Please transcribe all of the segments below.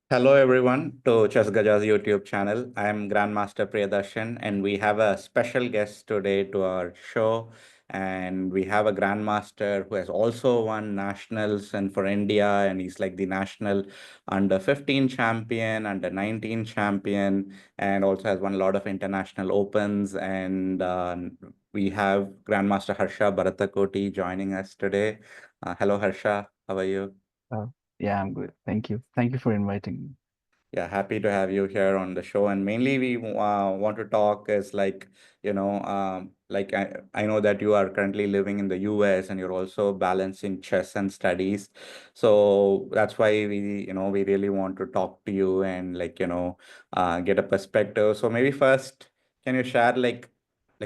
Hello everyone to Chess Gaja's YouTube channel. I am Grandmaster Priyadharshan and we have a special guest today to our show. And we have a Grandmaster who has also won nationals and for India, and he's like the national under 15 champion, under 19 champion, and also has won a lot of international opens. And we have Grandmaster Harsha Bharatakoti joining us today. Hello Harsha, how are you? Uh, yeah, I'm good. Thank you. Thank you for inviting me. Yeah, happy to have you here on the show. And mainly we want to talk is like, like I know that you are currently living in the US and you're also balancing chess and studies. So that's why we really want to talk to you and get a perspective. So maybe first, can you share like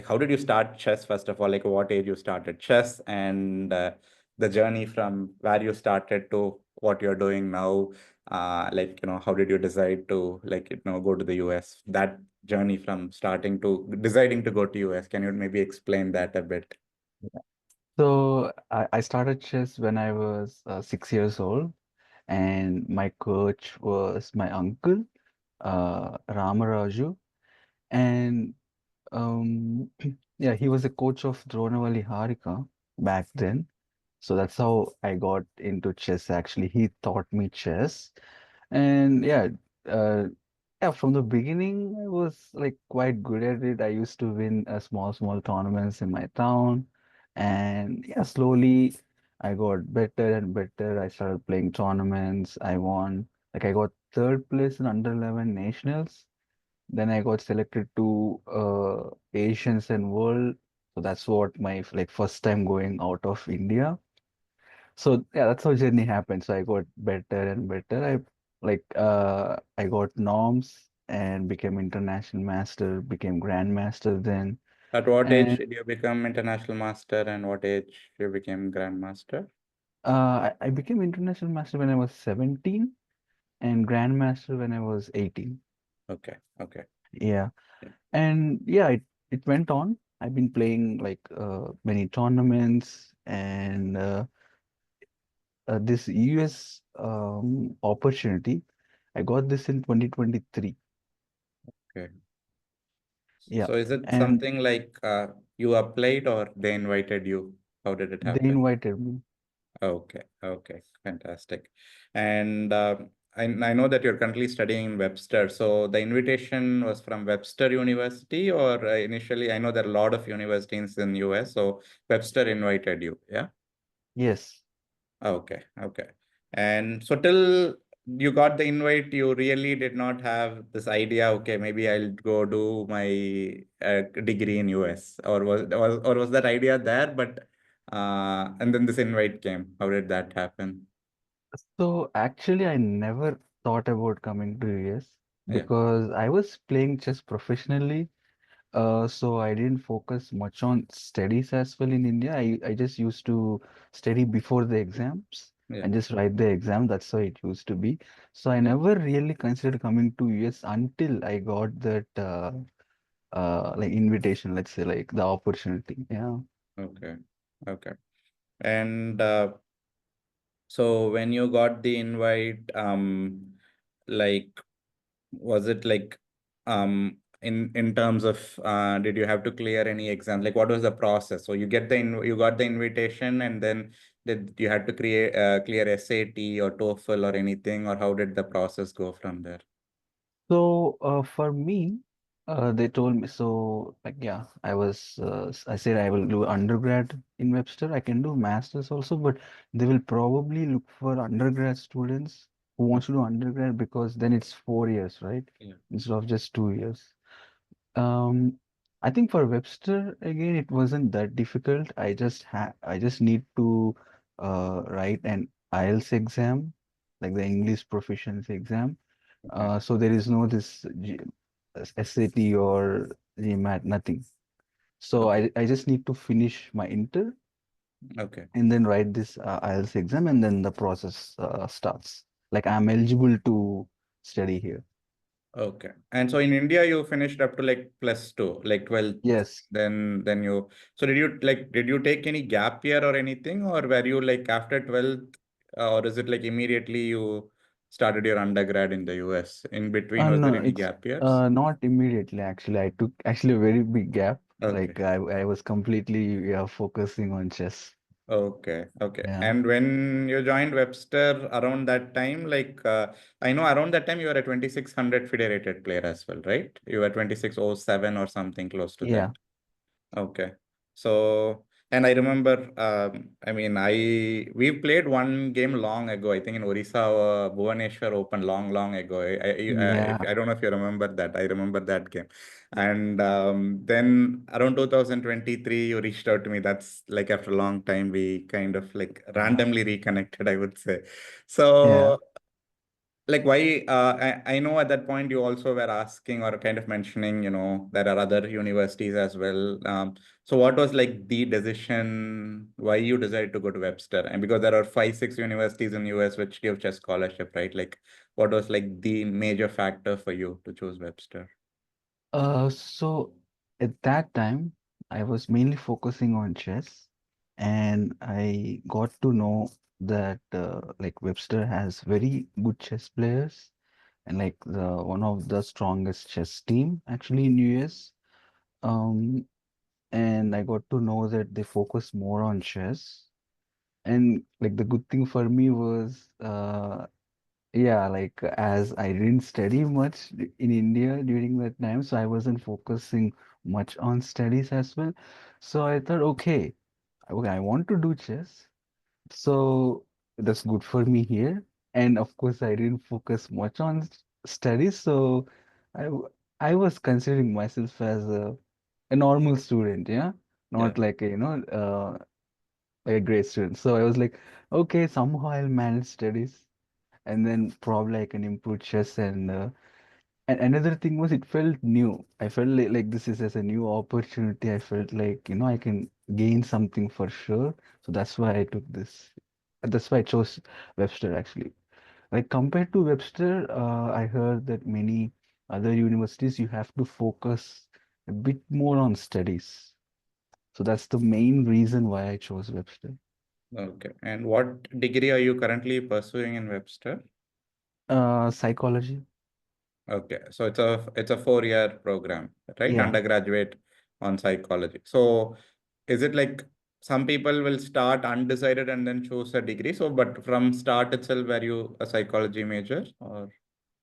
how did you start chess first of all? Like what age you started chess and the journey from where you started to what you're doing now, how did you decide to go to the US? That journey from starting to deciding to go to US, can you maybe explain that a bit? Yeah. So I started chess when I was 6 years old, and my coach was my uncle, Ramaraju, and yeah, he was a coach of Dronavali Harika back then. So that's how I got into chess. Actually, he taught me chess, and uh, yeah, from the beginning, I was like quite good at it. I used to win small tournaments in my town, and yeah, slowly I got better and better. I started playing tournaments. I won. Like I got third place in under 11 nationals. Then I got selected to Asians and World. So that's what my like first time going out of India. So yeah, that's how journey happened. So I got better and better. I got norms and became international master, became grandmaster then. At what age And did you become international master and what age you became grandmaster? I became international master when I was 17 and grandmaster when I was 18. Okay, okay. Yeah. Yeah. And yeah, it went on. I've been playing like many tournaments and this US opportunity. I got this in 2023. Okay. Yeah. So is it And something like you applied or they invited you? How did it they happen? invited me. Okay, okay, fantastic. And I know that you're currently studying in Webster. So the invitation was from Webster University, or initially, I know there are a lot of universities in US. So Webster invited you, yeah? Yes. Okay, okay. And so till you got the invite, you really did not have this idea, okay, maybe I'll go do my degree in US, or was that idea there, but and then this invite came. How did that happen? So actually, I never thought about coming to US Yeah. because I was playing chess professionally. So I didn't focus much on studies as well in India. I just used to study before the exams Yeah. and just write the exam. That's how it used to be. So I Yeah. never really considered coming to US until I got that like invitation, let's say, like the opportunity. Yeah. Okay. Okay. And so when you got the invite, like was it like in terms of did you have to clear any exam? Like what was the process? So you got the invitation and then did you had to create clear SAT or TOEFL or anything, or how did the process go from there? So for me, they told me so like yeah, I said I will do undergrad in Webster. I can do masters also, but they will probably look for undergrad students who Okay. wants to do undergrad because then it's 4 years, right? Yeah. Instead of just 2 years. Um, I think for Webster again, it wasn't that difficult. I just need to write an IELTS exam, like the English proficiency exam. Okay. So there is no SAT or GMAT, nothing. So Okay. I just need to finish my inter Okay. and then write this IELTS exam, and then the process starts. Like I'm eligible to study here. Okay. And so in India, you finished up to like plus two, like 12th. Yes. Then you, so did you take any gap year or anything, or were you like after 12th, or is it like immediately you? started your undergrad in the US? In between, was there No, any it's gap years? not immediately actually. I took actually a very big gap. Okay. Like I was completely focusing on chess. Okay, okay. Yeah. And when you joined Webster around that time, I know around that time you were a 2600 FIDE rated player as well, right? You were 2607 or something close to that. Yeah. Okay. So, and I remember, I mean, we played one game long ago, I think in Orissa, Bhubaneswar Open long ago. Yeah. I don't know if you remember that. I remember that game. And then around 2023, you reached out to me. That's like after a long time, we kind of like Yeah. randomly reconnected, I would say. Yeah. So, like why I know at that point you also were asking or kind of mentioning, there are other universities as well. So what was like the decision why you decided to go to Webster? And because there are 5, 6 universities in US which give chess scholarship, right? Like what was like the major factor for you to choose Webster? So at that time, I was mainly focusing on chess, and I got to know that like Webster has very good chess players, and like the one of the strongest chess team actually in US. Um, and I got to know that they focus more on chess. And like the good thing for me was, yeah, like as I didn't study much in India during that time, so I wasn't focusing much on studies as well. So I thought, okay, I want to do chess, so that's good for me here. And of course, I didn't focus much on studies, so I w- I was considering myself as a normal student, yeah, Yeah. not like a, like a great student. So I was like, okay, somehow I'll manage studies, and then probably I can improve chess. And another thing was it felt new. I felt like this is as a new opportunity. I felt like, I can gain something for sure. So that's why I took this. That's why I chose Webster actually. Like compared to Webster, I heard that many other universities you have to focus a bit more on studies. So that's the main reason why I chose Webster. Okay. And what degree are you currently pursuing in Webster? Psychology. Okay, so it's a 4-year program, right? Yeah. Undergraduate on psychology. So is it like some people will start undecided and then choose a degree? So, but from start itself, were you a psychology major or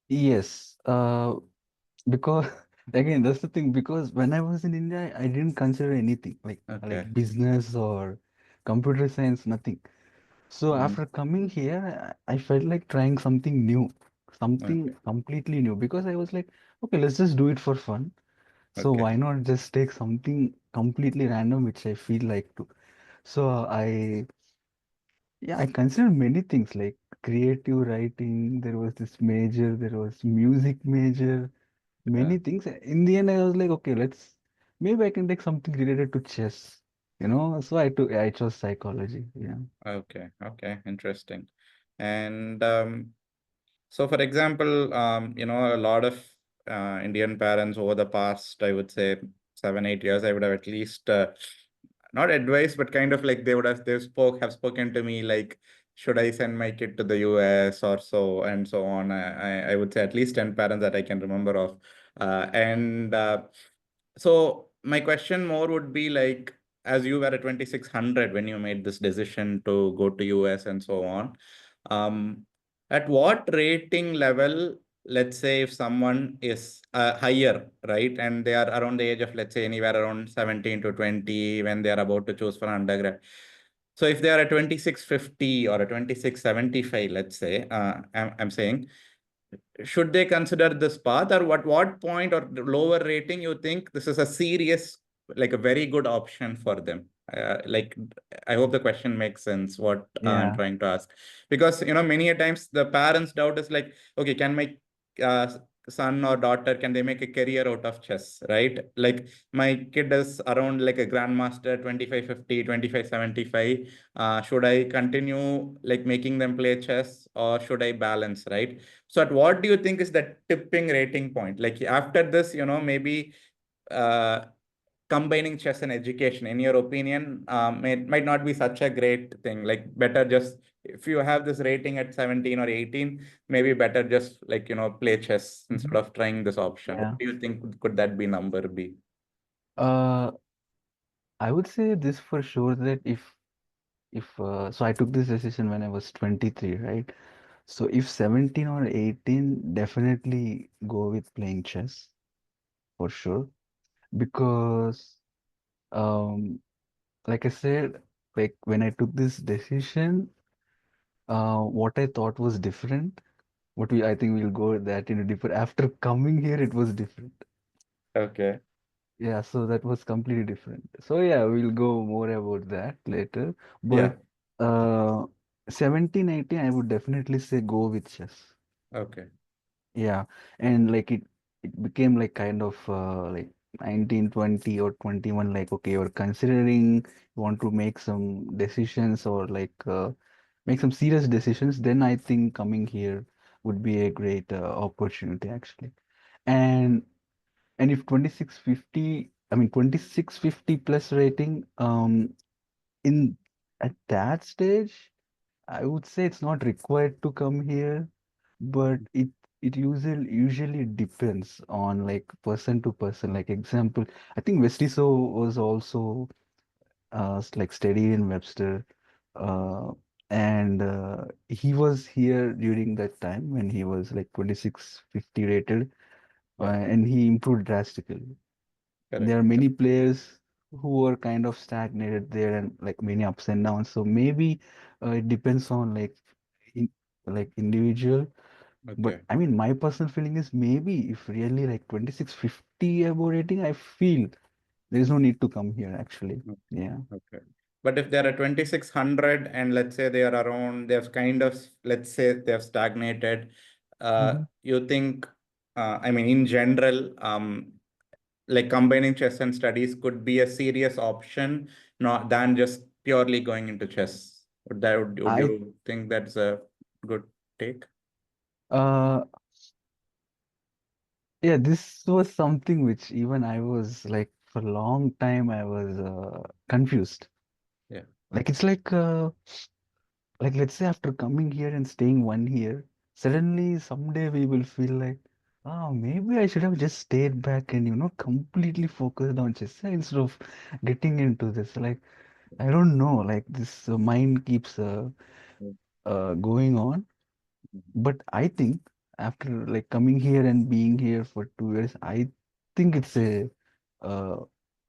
Yes. Because again, that's the thing. Because when I was in India, I didn't consider anything okay, like business or computer science, nothing. So mm, after coming here, I felt like trying something new, something okay, completely new. Because I was like, okay, let's just do it for fun. So okay, why not just take something completely random, which I feel like to. So yeah, I considered many things like creative writing. There was this major, there was music major, yeah, many things. In the end, I was like, okay, maybe I can take something related to chess, So I chose psychology. Yeah. okay, okay, interesting. And so, for example, a lot of Indian parents over the past, I would say, 7, 8 years, I would have at least not advice, but kind of like they have spoken to me like, should I send my kid to the US or so and so on. I would say at least 10 parents that I can remember of. And so my question more would be like, as you were at 2600 when you made this decision to go to US and so on, um, at what rating level, let's say if someone is higher, right, and they are around the age of, let's say, anywhere around 17 to 20 when they are about to choose for undergrad. So if they are a 2650 or a 2675, let's say, I'm saying, should they consider this path, or what point or lower rating you think this is a serious, like a very good option for them? Like, I hope the question makes sense what I'm Yeah. trying to ask, because many a times the parents doubt is like, okay, can my uh, son or daughter, can they make a career out of chess, right? Like my kid is around like a grandmaster 2550, 2575. Should I continue like making them play chess, or should I balance, right? So at what do you think is the tipping rating point? Like after this, maybe uh, combining chess and education, in your opinion, might not be such a great thing. Like better just if you have this rating at 17 or 18, maybe better just like, play chess instead Mhm. of trying this option. What Yeah. do you think could that be number be? Uh, I would say this for sure that if so I took this decision when I was 23, right? So if 17 or 18, definitely go with playing chess for sure. Because um like I said, like when I took this decision, what I thought was different. What we I think we'll go that into deeper. After coming here, it was different. Okay. Yeah, so that was completely different. So yeah, we'll go more about that later. Yeah. But 17, 18, I would definitely say go with chess. Okay. Yeah, and like it became like kind of like 19, 20 or 21, like okay, you're considering you want to make some decisions or like make some serious decisions, then I think coming here would be a great opportunity actually. And and if 2650, I mean 2650 plus rating, in at that stage, I would say it's not required to come here, but it usually depends on like person to person. Like example, I think Vestiso was also like studied in Webster, uh, and he was here during that time when he was like 2650 rated, Yeah. and he improved drastically. There Correct. are many players who are kind of stagnated there and like many ups and downs. So maybe it depends on in, like individual. But Okay. I mean, my personal feeling is maybe if really like 2650 above rating, I feel there is no need to come here actually. Okay. Yeah. Okay. But if there are 2600 and let's say they are around, they've kind of, let's say they've stagnated, Mhm. you think, I mean, in general, like combining chess and studies could be a serious option, not than just purely going into chess. Would I you think that's a good take? uh yeah, this was something which even I was like for a long time I was confused. Yeah. Like it's like let's say after coming here and staying 1 year, suddenly someday we will feel like, oh, maybe I should have just stayed back and completely focused on chess instead of getting into this. Like I don't know, like this mind keeps going on. But I think after like coming here and being here for 2 years, I think it's a uh,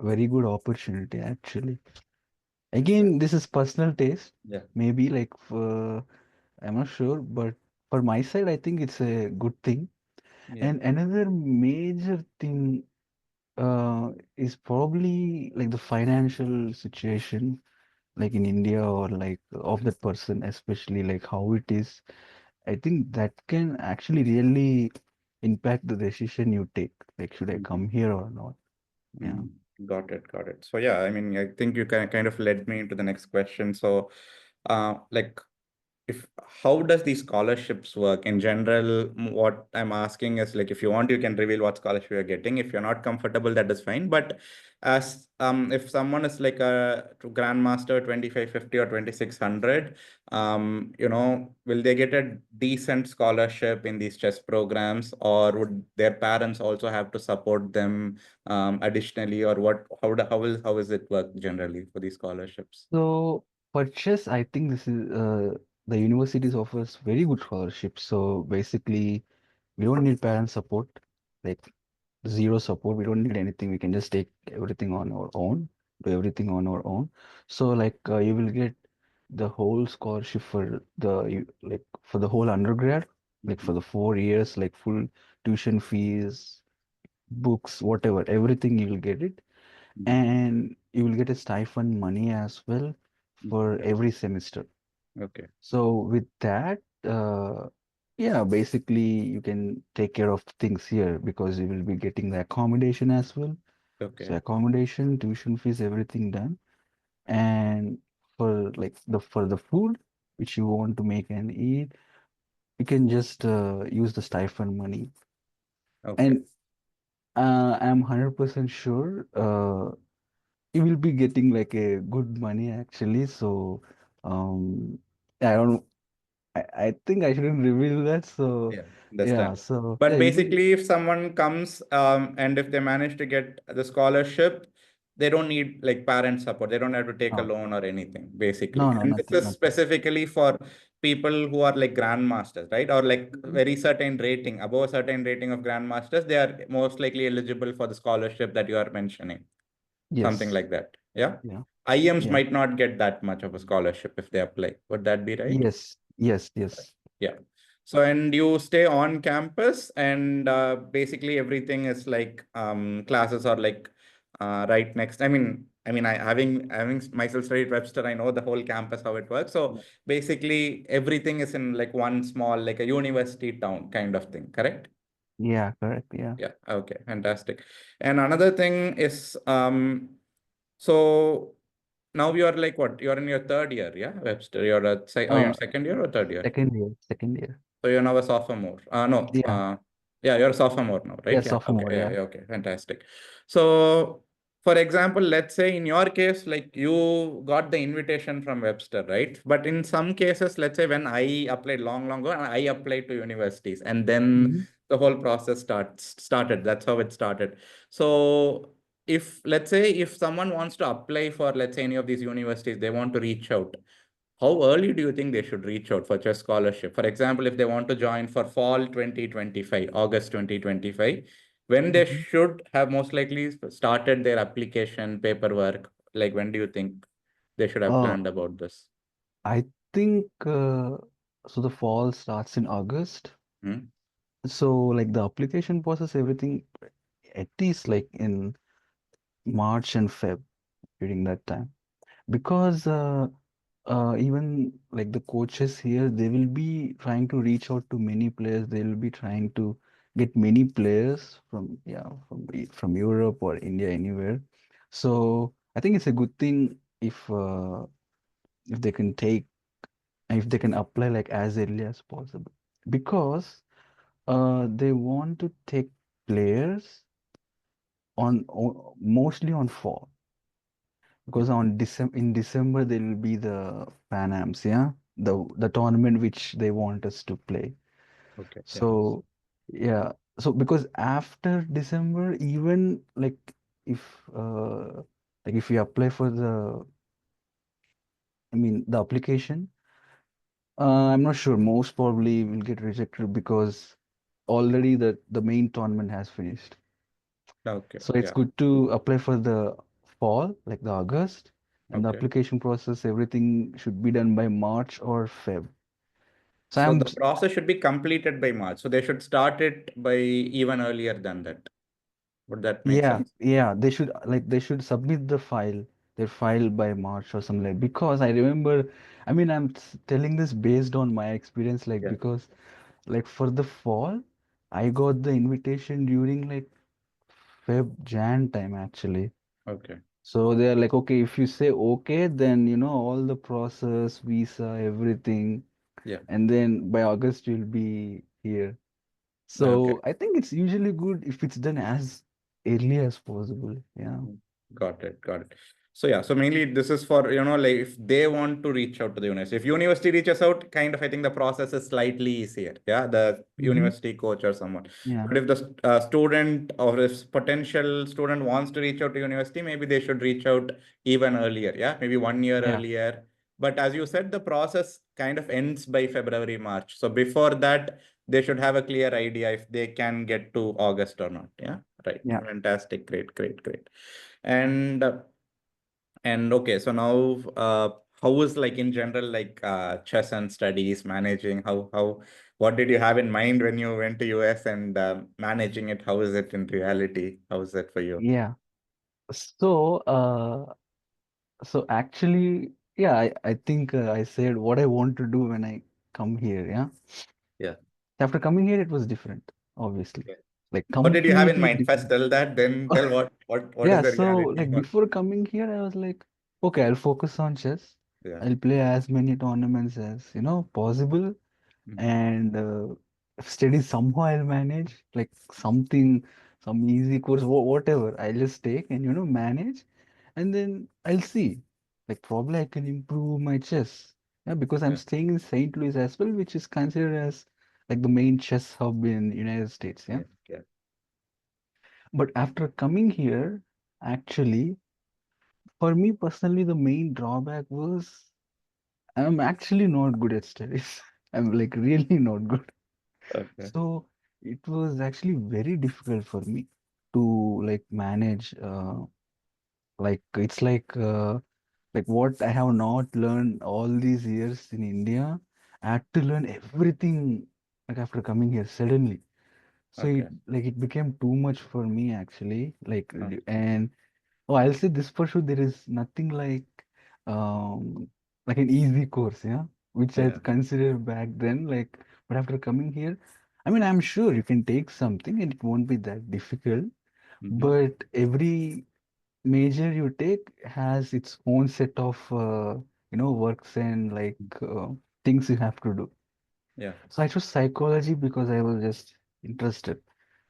very good opportunity actually. Yeah. Again, this is personal taste. Yeah. Maybe like for I'm not sure, but for my side, I think it's a good thing. Yeah. And another major thing is probably like the financial situation, like in India or like of that person, especially like how it is. I think that can actually really impact the decision you take. Like, should I come here or not? Yeah. Mm, got it, got it. So yeah, I mean, I think you can kind of led me into the next question. So, like, if how does these scholarships work in general? What I'm asking is like, if you want, you can reveal what scholarship you're getting. If you're not comfortable, that is fine. But as if someone is like a grandmaster 2550 or 2600, will they get a decent scholarship in these chess programs, or would their parents also have to support them additionally, or what? How is it work generally for these scholarships? So for chess, I think this is the universities offers very good scholarships. So basically, we don't need parent support, like zero support. We don't need anything. We can just take everything on our own, do everything on our own. So like you will get the whole scholarship for like for the whole undergrad, like for Mhm. the 4 years, like full tuition fees, books, whatever, everything you will get it, Mhm. and you will get a stipend money as well Mhm. for every semester. Okay. So with that, yeah, basically you can take care of things here because you will be getting the accommodation as well. So Okay. accommodation, tuition fees, everything done. And for like the food which you want to make and eat, you can just use the stipend money. Okay. And I'm 100% sure. you will be getting like a good money actually. So, um, I don't. I think I shouldn't reveal that. So, Yeah, yeah. understand. So yeah, But you'll be. basically, if someone comes and if they manage to get the scholarship, they don't need like parent support. They don't have to take a No, loan or anything, basically. no, no, And this nothing, is nothing. specifically for people who are like grandmasters, right? Or like Mhm. very certain rating, above a certain rating of grandmasters, they are most likely eligible for the scholarship that you are mentioning. Something Yes. like that. Yeah. Yeah. IEMs Yeah. might not get that much of a scholarship if they apply. Would that be right? Yes. Yes. Yes. Yeah. So, and you stay on campus and basically everything is like classes are like right next. I having myself studied Webster, I know the whole campus, how it works. So Yeah. basically everything is in like one small, like a university town kind of thing, correct? Yeah. Correct. Yeah. Yeah. Okay. Fantastic. And another thing is, so now you are like what? You are in your third year, yeah, Webster. Are you in Uh, second year or third year? Second year. Second year. So you're now a sophomore. No. Yeah. Yeah, you're a sophomore now, Yeah. right? Yeah. Okay. Sophomore. Yeah. Yeah. Yeah. Okay. Fantastic. So, for example, let's say in your case, like you got the invitation from Webster, right? But in some cases, let's say when I applied long ago, I applied to universities, and then Mhm. the whole process started. That's how it started. So, if let's say if someone wants to apply for, let's say, any of these universities, they want to reach out, how early do you think they should reach out for chess scholarship? For example, if they want to join for fall 2025, August 2025, when they Mhm. should have most likely started their application paperwork, like when do you think they should have Uh, planned about this? I think so. The fall starts in August. Hmm? So like the application process, everything at least like in March and Feb during that time. Because even like the coaches here, they will be trying to reach out to many players. They will be trying to get many players from from Europe or India, anywhere. So I think it's a good thing if they can take if they can apply like as early as possible, because they want to take players mostly on fall, because Mhm. on December there will be the Pan Ams, yeah, the tournament which they want us to play. Okay, yeah. So yeah, so because after December, even if we apply for the application, I'm not sure. Most probably will get rejected because already the main tournament has finished. Okay, So it's yeah. good to apply for the fall, like the August, and the Okay. application process, everything should be done by March or Feb. So So the process should be completed by March. So they should start it by even earlier than that. Would that make yeah, sense? yeah, they should submit their file by March or something like, because I remember, telling this based on my experience, like Yeah. because like for the fall, I got the invitation during like Feb Jan time actually. Okay. So they are like, okay, if you say okay, then all the process, visa, everything, Yeah. and then by August you'll be here. Okay. So I think it's usually good if it's done as early as possible. Yeah. Got it. Got it. So yeah, so mainly this is for, like if they want to reach out to the university. If university reaches out, kind of, I think the process is slightly easier. Yeah, the Hmm. university coach or someone. Yeah. But if the student or if potential student wants to reach out to university, maybe they should reach out even earlier. Yeah, maybe 1 year Yeah. earlier. But as you said, the process kind of ends by February, March. So before that, they should have a clear idea if they can get to August or not. Yeah, right. Yeah. Fantastic. Great, great, great. And okay, so now how is like in general like chess and studies managing? How what did you have in mind when you went to US and managing it? How is it in reality? How is it for you? Yeah. So, so actually, yeah, I think I said what I want to do when I come here. Yeah. Yeah. After coming here, it was different, obviously, Okay. like What did you have in completely mind? First different. tell that, then tell what is Yeah, the so reality like one. before coming here, I was like, okay, I'll focus on chess. Yeah. I'll play as many tournaments as possible, Mhm. and study somehow I'll manage like something, some easy course, whatever. I'll just take and manage, and then I'll see. Like probably I can improve my chess. Yeah, because I'm Yeah. staying in St. Louis as well, which is considered as like the main chess hub in United States. Yeah. Yeah. Yeah. But after coming here, actually, for me personally, the main drawback was I'm actually not good at studies. I'm like really not good. Okay. So it was actually very difficult for me to like manage like it's like what I have not learned all these years in India. I had to learn everything like after coming here suddenly. So it Okay. like it became too much for me actually. Like Uh, and oh, I'll say this for sure. There is nothing like an easy course, yeah, which I yeah. considered back then. Like, but after coming here, I mean, I'm sure you can take something and it won't be that difficult. Mm-hmm. But every major you take has its own set of works and things you have to do. Yeah. So I chose psychology because I was just interested.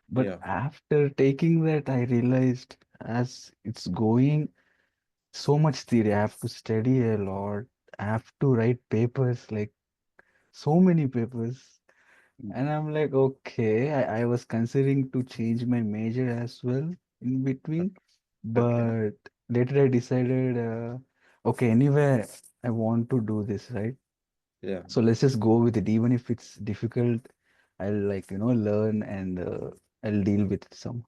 But Yeah. after taking that, I realized as it's going so much theory. I have to study a lot. I have to write papers, like so many papers. Mm. And I'm like, okay, I was considering to change my major as well in between. Okay. But later I decided, okay, anyway, I want to do this, right? Yeah. So let's just go with it. Even if it's difficult, I'll learn and I'll deal with it some.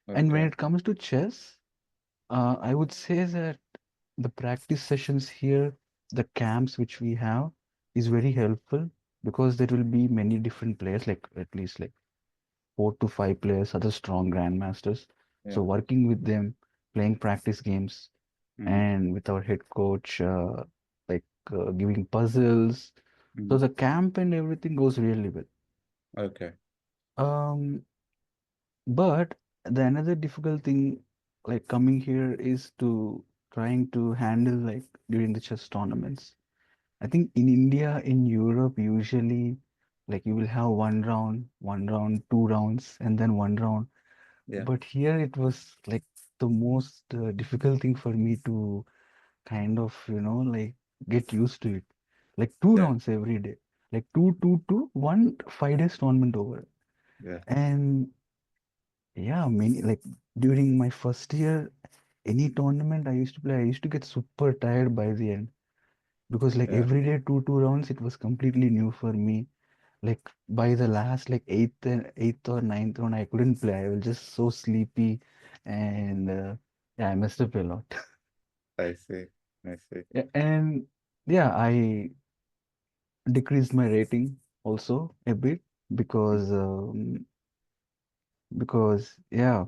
And when Okay. it comes to chess, I would say that the practice sessions here, the camps which we have, is very helpful because there will be many different players, like at least like 4 to 5 players, other strong grandmasters. Yeah. So working with them, playing practice games, Mm-hmm. and with our head coach, like giving puzzles. So Mm-hmm. the camp and everything goes really well. Okay. Um, but the another difficult thing, like coming here, is to trying to handle like during the chess tournaments. I think in India, in Europe, usually like you will have 1 round, 2 rounds, and then 1 round. Yeah. But here it was like the most difficult thing for me to kind of, like get used to it. Like two Yeah. rounds every day, like two, two, two, 5 days tournament over. Yeah. And yeah, many like during my first year, any tournament I used to play, I used to get super tired by the end because like Yeah. every day two rounds, it was completely new for me. Like by the last like eighth or ninth round, I couldn't play. I was just so sleepy, and yeah, I messed up a lot. I see. I see. And yeah, I decreased my rating also a bit because yeah,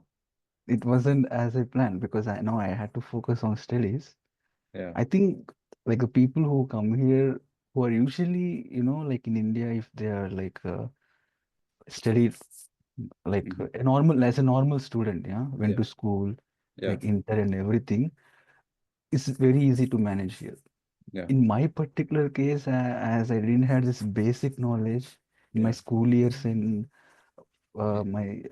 it wasn't as I planned because I know I had to focus on studies. Yeah. I think like the people who come here who are usually, like in India, if they are like studied like Mm-hmm. a normal as a normal student, yeah, went Yeah. to school, Yeah. like inter and everything, it's very easy to manage here. Yeah. In my particular case, as I didn't have this basic knowledge in my Yeah. school years and my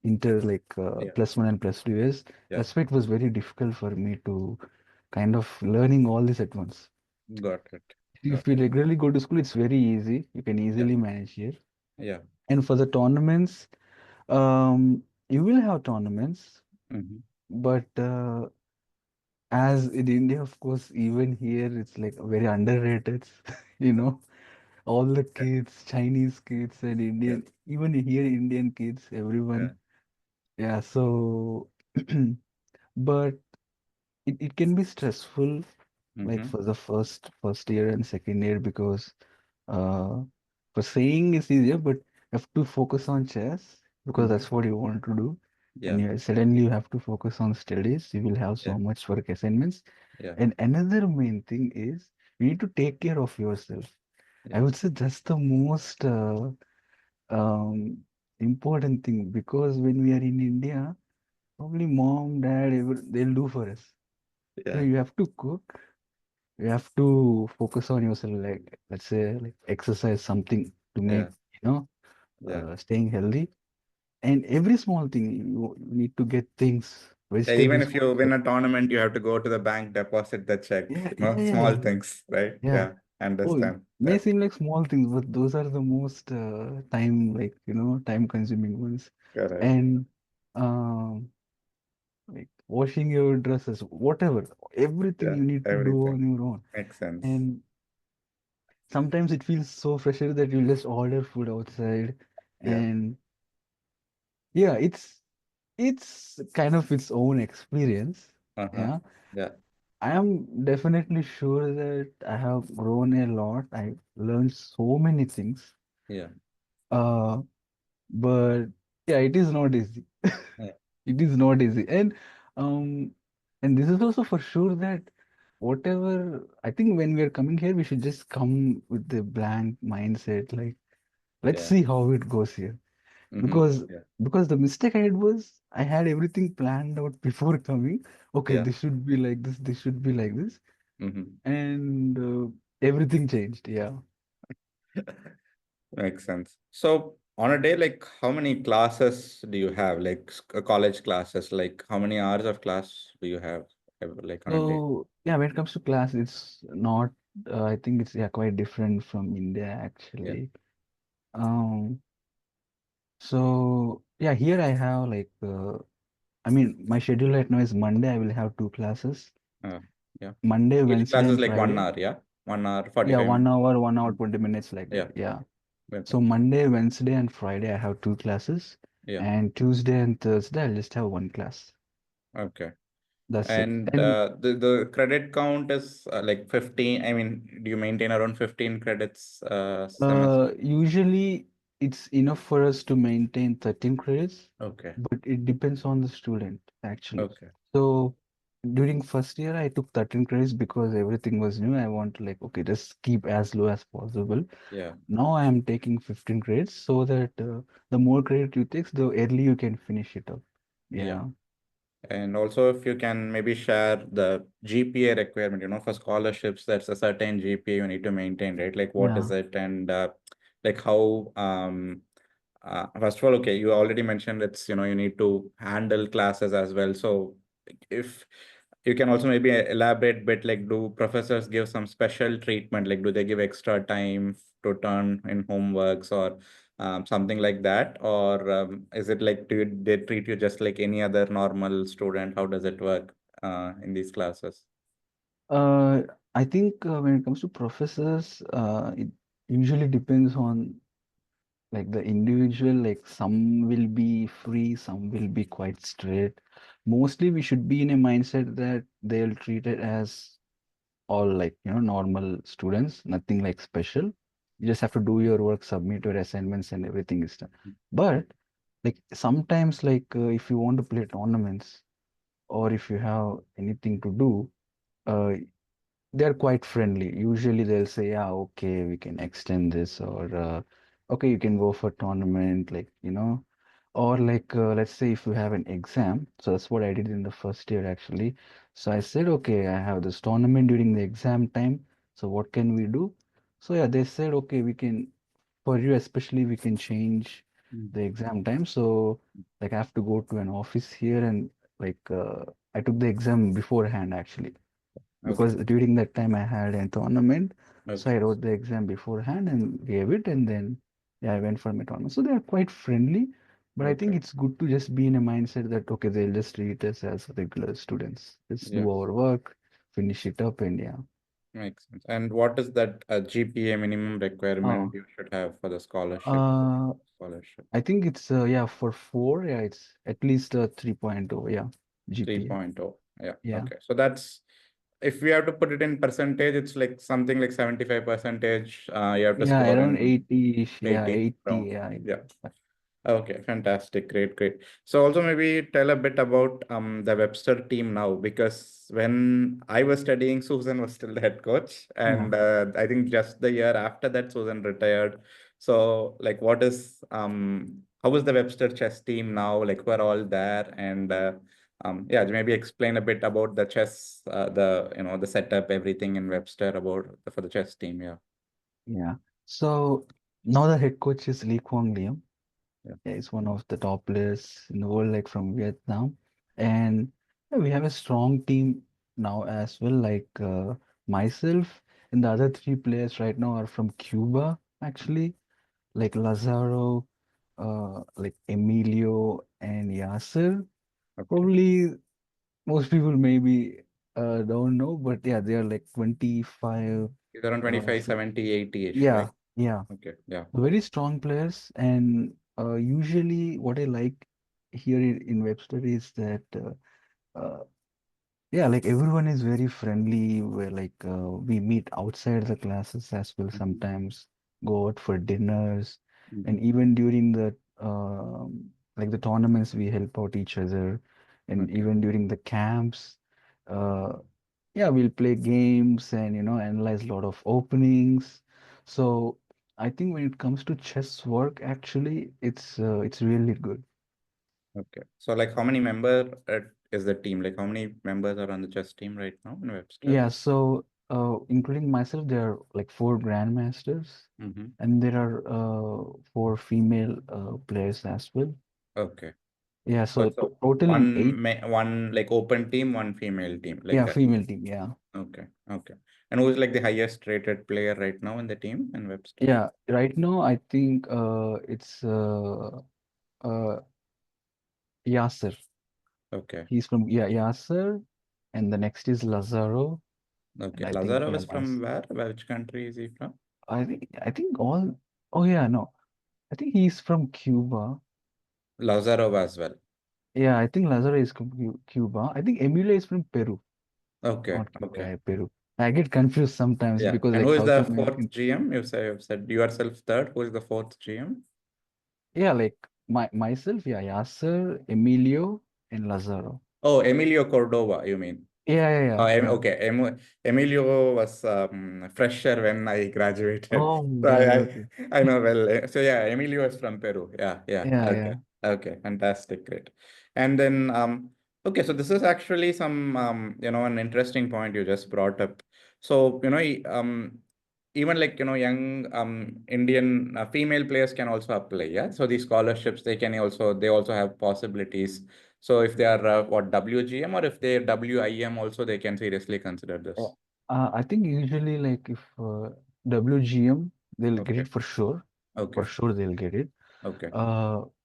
inter Yeah. plus one and plus 2 years, Yeah. that's why it was very difficult for me to kind of learning all this at once. Got it. If Got you it. regularly go to school, it's very easy. You can Yeah. easily manage here. Yeah. And for the tournaments, you will have tournaments, Mm-hmm. but as in India, of course, even here, it's like very underrated. You know, all the Yeah. kids, Chinese kids and Yeah. Indian, even here, Indian kids, Yeah. everyone. Yeah, so, but it can be stressful, like Mm-hmm. for the first year and second year, because uh, for saying it's easier, but you have to focus on chess because Mm-hmm. that's what you want to do. And Yeah. you suddenly you have to focus on studies. You will have Yeah. so much work assignments. Yeah. And another main thing is you need to take care of yourself. I Yeah. would say that's the most um, important thing because when we are in India, probably mom, dad, they'll do for us. So Yeah. you have to cook. You have to focus on yourself, like let's say like exercise something to make, Yeah. you know, Yeah. staying healthy. And every small thing you need to get things. Yeah, even Vegetables if you also. win a tournament, you have to go to the bank, deposit the check. Yeah, You yeah, know, yeah, small yeah. things, right? Yeah. Yeah, I Oh, it understand may that. seem like small things, but those are the most time, like, time consuming ones. Correct. And um, like washing your dresses, whatever, everything Yeah, you need to do everything on your own. makes sense. And sometimes it feels so frustrating that you just order food outside. Yeah. And yeah, it's kind of its own experience. Uh-huh. Yeah. Yeah. I am definitely sure that I have grown a lot. I learned so many things. Yeah. Uh, but yeah, it is not easy. Yeah. It is not easy. Um and this is also for sure that whatever I think when we are coming here, we should just come with the blank mindset, like let's Yeah. see how it goes here. Mm-hmm. Because Yeah. the mistake I did was I had everything planned out before coming. Okay, Yeah. this should be like this should be like this. Mm-hmm. And everything changed. Yeah. Makes sense. So on a day, like how many classes do you have? Like college classes, like how many hours of class do you have like on a day? So yeah, when it comes to class, it's not. I think it's quite different from India Yeah. actually. Um. So yeah, here I have like. I mean, my schedule right now is Monday. I will have two classes. Uh, yeah. Monday, Each Wednesday, class is and like one Friday. hour, yeah? 1 hour, Yeah, 45 1 minutes. hour, 1 hour, Mm. 20 minutes like Yeah. that. Yeah. Okay. So Monday, Wednesday, and Friday I have two classes, Yeah. and Tuesday and Thursday I'll just have one class. Okay. That's it. And And the credit count is like 15. I mean, do you maintain around 15 credits semester? usually it's enough for us to maintain 13 credits, Okay. but it depends on the student actually. Okay. So during first year I took 13 credits because everything was new. I want to like, okay, just keep as low as possible. Yeah. Now I am taking 15 credits so that the more credit you take, the early you can finish it up. Yeah. Yeah. And also, if you can maybe share the GPA requirement, for scholarships, that's a certain GPA you need to maintain, right? Like, what is Yeah. it? And like, how, first of all, okay, you already mentioned you need to handle classes as well. So, if you can also maybe elaborate bit, like, do professors give some special treatment? Like, do they give extra time to turn in homeworks or something like that? Or is it like, they treat you just like any other normal student? How does it work in these classes? Uh, I think when it comes to professors, it usually depends on like the individual. Like some will be free, some will be quite strict. Mostly, we should be in a mindset that they'll treat it as all like normal students, nothing like special. You just have to do your work, submit your assignments, and everything is done. But like sometimes, like if you want to play tournaments or if you have anything to do. They're quite friendly. Usually they'll say, yeah, okay, we can extend this, or okay, you can go for tournament, like, or like, let's say if you have an exam. So that's what I did in the first year, actually. So I said, okay, I have this tournament during the exam time. So what can we do? So yeah, they said, okay, we can, for you especially, we can change Mm. the exam time. So like I have to go to an office here and like I took the exam beforehand, actually, because Okay. during that time I had a tournament. So I Okay. wrote the exam beforehand and gave it, and then yeah, I went for my tournament. So they are quite friendly, but I think Okay. it's good to just be in a mindset that okay, they'll just treat us as regular students. Just do Yeah. our work, finish it up, and yeah. Makes sense. And what is that GPA minimum requirement Oh, you should have for the scholarship? uh, Scholarship I think it's yeah, for four, yeah, it's at least 3.0, yeah, GPA. 3.0. Yeah. Yeah. Okay. So that's, if we have to put it in percentage, it's like something like 75 percentage. You have to Yeah, score around in 80-ish, yeah, 80 80, round. yeah. Yeah. Okay, fantastic. Great, great. So also maybe tell a bit about the Webster team now, because when I was studying, Susan was still the head coach, Yeah. and I think just the year after that, Susan retired. So like, how is the Webster chess team now? Like, who are all there? And yeah, maybe explain a bit about the chess, the setup, everything in Webster about for the chess team. Yeah. Yeah. So now the head coach is Lee Kwang Liam. Yeah. Yeah, he's one of the top players in the world, like from Vietnam. And Yeah, we have a strong team now as well. Like myself and the other three players right now are from Cuba, actually. Like Lazaro, like Emilio and Yasser. Okay. Probably most people maybe don't know, but yeah, they are like 25. It's around Uh, 25, so 70, 80-ish, right? yeah, yeah, Okay. Yeah. very strong players. And usually, what I like here in Webster is that yeah, like everyone is very friendly. Where like we meet outside the classes as well Mhm. sometimes, go out for dinners, and Mhm. even during the like the tournaments, we help out each other, and Okay. even during the camps, uh, yeah, we'll play games and analyze a lot of openings. So I think when it comes to chess work, actually, it's really good. Okay. So like how many member is the team? Like how many members are on the chess team right now in Webster? Yeah, so including myself, there are like four grandmasters, Mm-hmm. and there are four female players as well. Okay. Yeah, Oh, so so totally eight. one like open team, one female team, like Yeah, that. female team. Yeah, Okay. Okay. And who's like the highest rated player right now in the team in Webster? yeah. Right now, I think it's uh Yasser. Okay. He's from Yasser, and the next is Lazaro, and Okay. I think Lazarov yeah, is from where? Which country is he from? I think all. Oh yeah, no, I think he's from Cuba. Lazarov as well. Yeah, I think Lazaro is from Cuba. I think Emilio is from Peru. Okay. Not Cuba, Okay. yeah, Peru. I get confused sometimes Yeah. because And like who is South the fourth American. GM? You've said yourself third. Who is the fourth GM? Yeah, like myself, yeah, Yasser, Emilio, and Lazaro. Oh, Emilio Cordova, you mean? Yeah, yeah, yeah, yeah. Okay. Emilio was fresher when I graduated. Oh, So really? Okay. I know well. So yeah, Emilio is from Peru. Yeah, yeah. Yeah, Okay. yeah. Okay. Fantastic. Great. And then okay, so this is actually some an interesting point you just brought up. So, even like young Indian female players can also apply, yeah. So these scholarships they also have possibilities. So if they are what WGM or if they're WIM also they can seriously consider Uh, this. I think usually like if WGM, they'll get Okay. it for sure. For Okay. sure, they'll get it. Okay.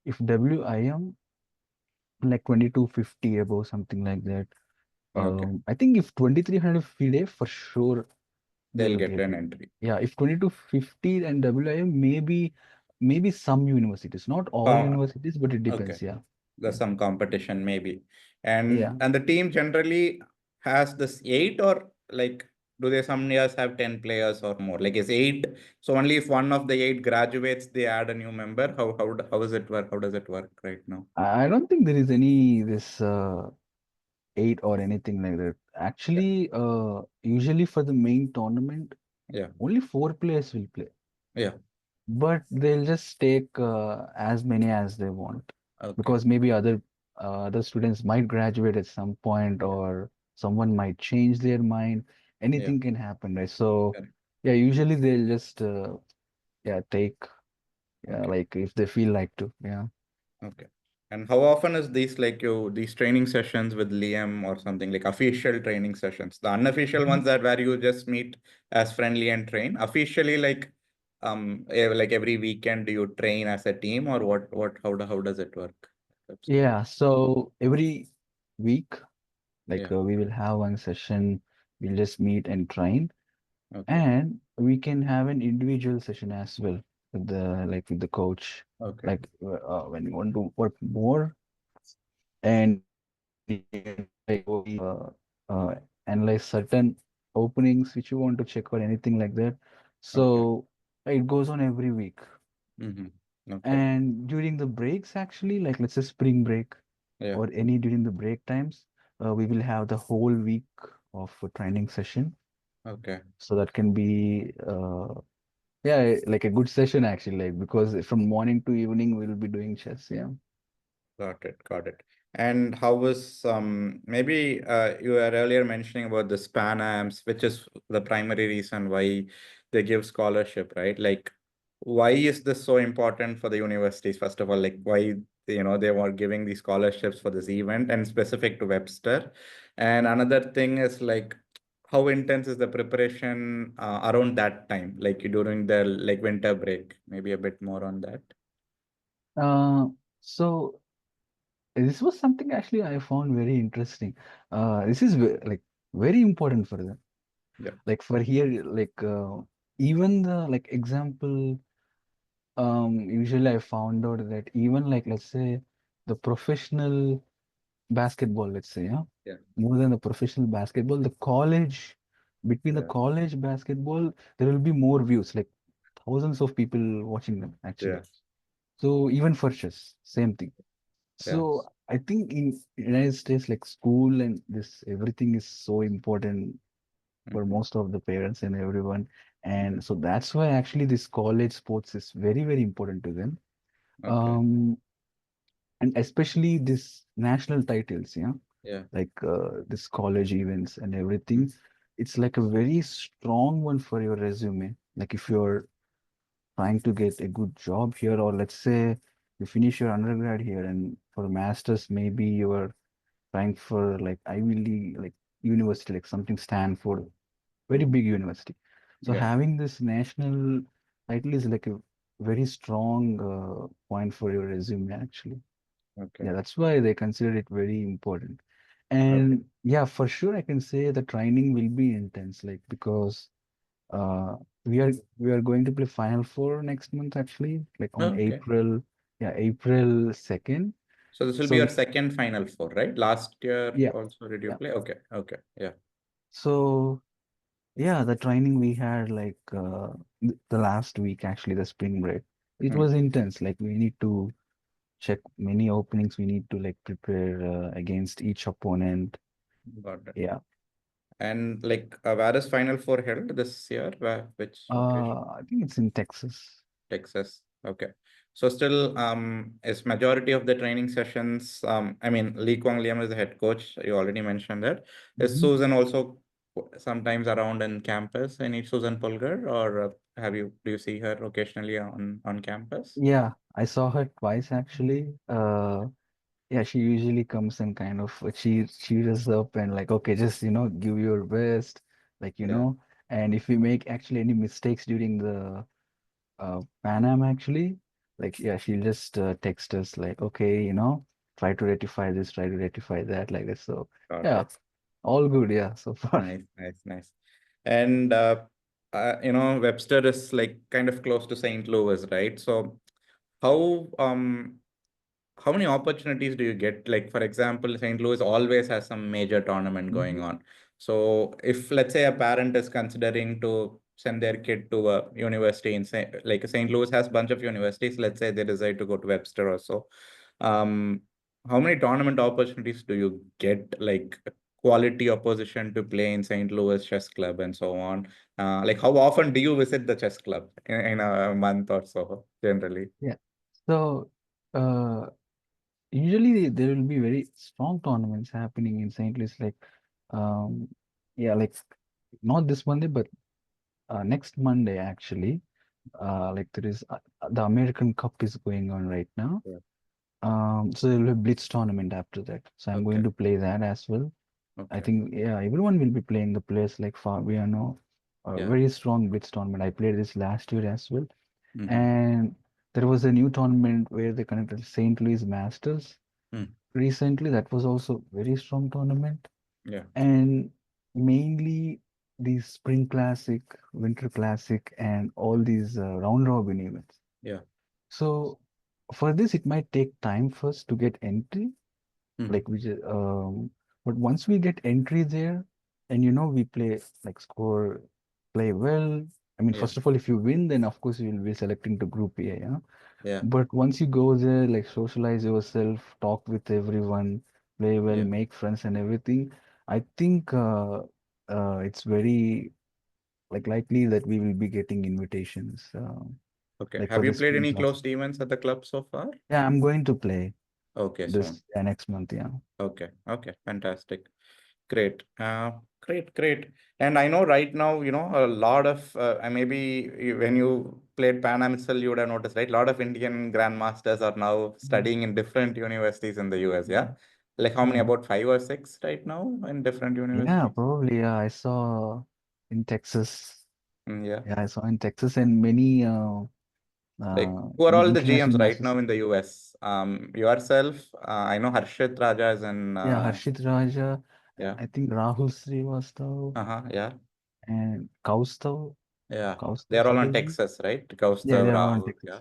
If WIM, like 2250 above, something like that. Okay. I think if 2300 FIDE, for sure They'll they'll get get an it. entry. Yeah, if 2250 and WIM, maybe some universities, not all Uh, universities, but it okay. depends. Yeah, There's yeah, some competition maybe. yeah. And the team generally has this eight or like do they some years have 10 players or more? Like is eight. So only if one of the eight graduates, they add a new member. How does it work? How does it work right now? I don't think there is any this eight or anything like that. Yeah. Actually, usually for the main tournament, Yeah. only four players will play, Yeah. but they'll just take as many as they want Okay. because maybe other students might graduate at some point Yeah. or someone might change their mind. Yeah. Anything can happen, right? So Correct. yeah, usually they'll just yeah take Okay. like if they feel like to. Yeah. Okay. And how often is these training sessions with Liam or something like official training sessions? The unofficial Mhm. ones that where you just meet as friendly and train. Officially, like every weekend, do you train as a team or what? How does it work? Webster? Yeah, so every week, like Yeah. we will have one session, we'll just meet and train, Okay. and we can have an individual session as well with the coach, Okay. like when you want to work more, and analyze certain openings which you want to check or anything like that. Okay. So it goes on every week. Mm-hmm. Okay. And during the breaks, actually, like let's say spring break Yeah. or any during the break times, we will have the whole week of a training session. Okay. So that can be, yeah, like a good session actually, like because from morning to evening we'll be doing chess. Yeah. Got it. Got it. And how was maybe you were earlier mentioning about the span amps, which is the primary reason why they give scholarship, right? Like why is this so important for the universities? First of all, like why, they were giving these scholarships for this event and specific to Webster. And another thing is like, how intense is the preparation around that time, like during the like winter break? Maybe a bit more on that. Uh, so this was something actually I found very interesting. This is like very important for them. Yeah, Like for here, like even the like example, usually I found out that even like let's say the professional basketball, let's say, yeah, yeah, more than the professional basketball, the college, between the yeah, college basketball, there will be more views, like thousands of people watching them yeah, actually. So even for chess, same thing. yeah. So I think in United States, like school and this everything is so important for Hmm. most of the parents and everyone. Hmm. And so that's why actually this college sports is very, very important to them. Okay. Um, and especially this national titles, yeah, Yeah. like this college events and Mm. everything. It's like a very strong one for your resume. Like if you're trying to get a good job here, or let's say you finish your undergrad here and for masters, maybe you're trying for like Ivy League, like university, like something Stanford, very big university. So Yeah. having this national title is like a very strong point for your resume, actually. Okay. Yeah, that's why they consider it very important. Okay. And yeah, for sure, I can say the training will be intense, like because uh, we are going to play Final Four next month, actually, like on Okay. April, yeah, April 2nd. So this will be So your second Final Four, right? Last year yeah, also did you yeah. play? Okay. Okay. Yeah. So yeah, the training we had like the last week, actually, the spring break, it Mm. was intense. Like we need to check many openings. We need to like prepare against each opponent. Got it. Yeah. And like, where is Final Four held this year? Which location? I think it's in Texas. Texas. Okay. So still, is majority of the training sessions, I mean, Lee Kwang Liam is the head coach. You already mentioned that. Is Hmm. Susan also sometimes around in campus? Any Susan Pulgar, or do you see her occasionally on campus? Yeah, I saw her twice actually. Yeah, she usually comes and kind of cheers us up and like, okay, just give your best, like Yeah, And if we make actually any mistakes during the Pan Am, actually, like yeah, she'll just text us like, okay, try to rectify this, try to rectify that, like this. So got yeah, it. all good. Yeah, so far. Nice, nice, nice. And Webster is like kind of close to St. Louis, right? So how how many opportunities do you get? Like, for example, St. Louis always has some major tournament going Mhm. on. So if let's say a parent is considering to send their kid to a university in like St. Louis has a bunch of universities, let's say they decide to go to Webster or so. Um, how many tournament opportunities do you get, like quality opposition to play in St. Louis chess club and so on? Like how often do you visit the chess club in a month or so generally? Yeah. So uh, usually there will be very strong tournaments happening in St. Louis, like um, yeah, like not this Monday, but next Monday actually. Like there is the American Cup is going on right now. Yeah. So there will be Blitz tournament after that. So I'm going Okay. to play that as well. I Okay. think yeah, everyone will be playing the players like Fabiano, a Yeah. very strong Blitz tournament. I played this last year as well. Mm-hmm. And there was a new tournament where they connected St. Louis Masters Mm. recently. That was also very strong tournament. Yeah. And mainly these Spring Classic, Winter Classic, and all these round robin events. Yeah. So for this, it might take time first to get entry, Mm. like but once we get entry there, and we play like score, play well. I mean, Yeah. first of all, if you win, then of course you will be selecting to Group A, yeah. Yeah. But once you go there, like socialize yourself, talk with everyone, play well, Yeah. make friends and everything, I think it's very like likely that we will be getting invitations, Okay. like for Have you the played spring any class. closed events at the club so far? Yeah, I'm going to play Okay, soon. this next month. Yeah. Okay. Okay. Fantastic. Great. Great. And I know right now, a lot of, maybe when you played Pan Am still, you would have noticed, right? A lot of Indian grandmasters are now Mm. studying in different universities in the US, yeah? Like how many, Yeah. about five or six right now in different Yeah, universities? probably. Yeah, I saw in Texas. Yeah. Yeah, I saw in Texas and many Like, who are all the GMs international right masters. now in the US? Yourself, I know Harshit Raja is in, Yeah, Harshit Raja. yeah. I think Rahul Srivastav Uh-huh, yeah. and Yeah. Kaustav They're all on Chatterjee. Texas, right? Yeah, Kaustav, they are all in Rahul, Texas. yeah.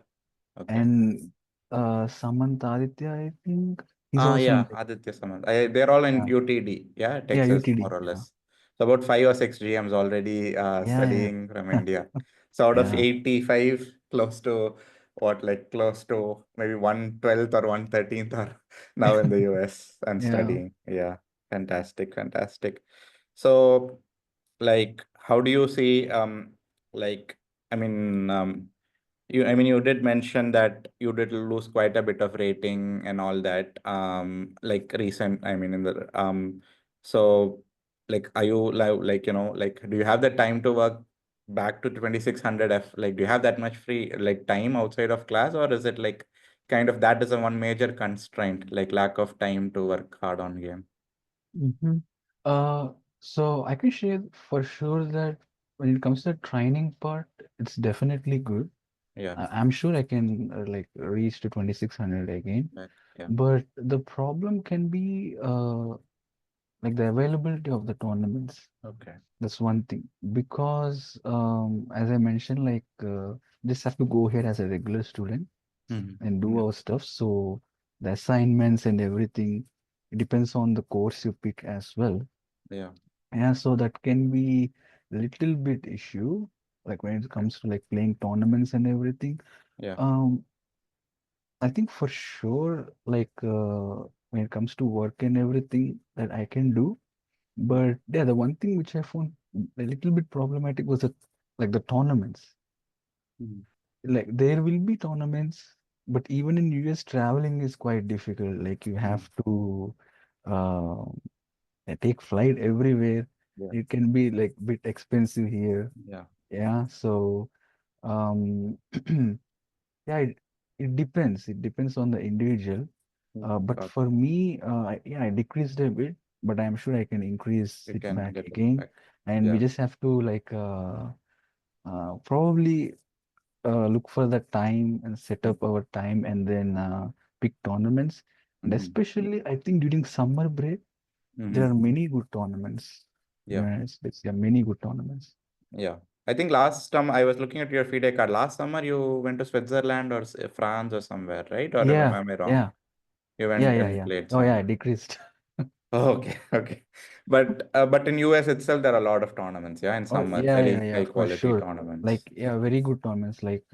Okay. And Samant Aditya, I think he's Ah, also in yeah, Texas. Aditya Samant. They're all in Yeah, UTD, yeah, yeah, Texas, UTD. more or Yeah, less. So about five or six GMs already yeah, studying from India. So out of yeah, 85, close to what, like close to maybe 1/12 or 1/13 are now in the US and yeah. studying. Yeah, fantastic. So like, how do you see, like, I mean, you did mention that you did lose quite a bit of rating and all that, like recent, I mean, in the, so, like, are you like, do you have the time to work back to 2600 F? Like, do you have that much free, like, time outside of class, or is it like kind of that is a one major constraint, like lack of time to work hard on game? Hmm. Uh, so I can share for sure that when it comes to the training part, it's definitely good. Yeah, I'm sure I can like reach to 2600 again. back, yeah, But the problem can be like the availability of the tournaments. okay. That's one thing. Because as I mentioned, like just have to go here as a regular student Hmm. and do Yeah, our stuff. So the assignments and everything, it depends on the course you pick as well. yeah, Yeah, so that can be little bit issue, like when it okay, comes to like playing tournaments and everything. yeah. Um, I think for sure, like when it comes to work and everything that I can do. Mhm. But yeah, the one thing which I found a little bit problematic was that like the tournaments. Mhm. Like there will be tournaments, but even in US traveling is quite difficult. Like you Mhm. have to uh, take flight everywhere. Yeah, It can be like bit expensive here. yeah. Yeah, so um yeah, it depends. It depends on the individual. But Got for me, yeah, I decreased a bit, but I'm sure I can increase you it can back get it again. back. And we Yeah. just have to like probably look for the time and set up our time and then pick tournaments. And Mm-hmm. especially, I think during summer break, there Mm-hmm. are many good tournaments. In the Yeah. United States, there are many good tournaments. Yeah. I think last time I was looking at your FIDE card. Last summer you went to Switzerland or France or somewhere, right? Or Yeah, am I wrong? yeah, You went and yeah. played Oh yeah, I somewhere. decreased. Oh, okay, okay. But in US itself there are a lot of tournaments, yeah, in Oh summer, yeah, very yeah, high for quality sure. tournaments. Like yeah, very good tournaments. Like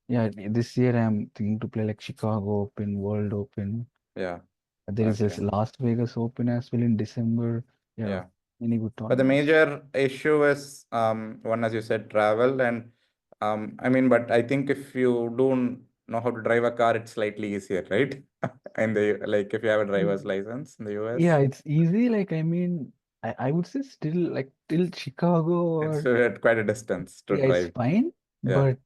yeah, this year I'm thinking to play like Chicago Open, World Open. Yeah. There is this Okay. Las Vegas Open as well in December. Yeah, Yeah. many good But the tournaments. major issue is one, as you said, travel. And I mean, but I think if you don't know how to drive a car, it's slightly easier, right? And like if you have a driver's Mm. license in the Yeah, US, it's easy. Like I mean, I would say still like till Chicago it's or at quite a distance to yeah, it's drive. fine. Yeah, But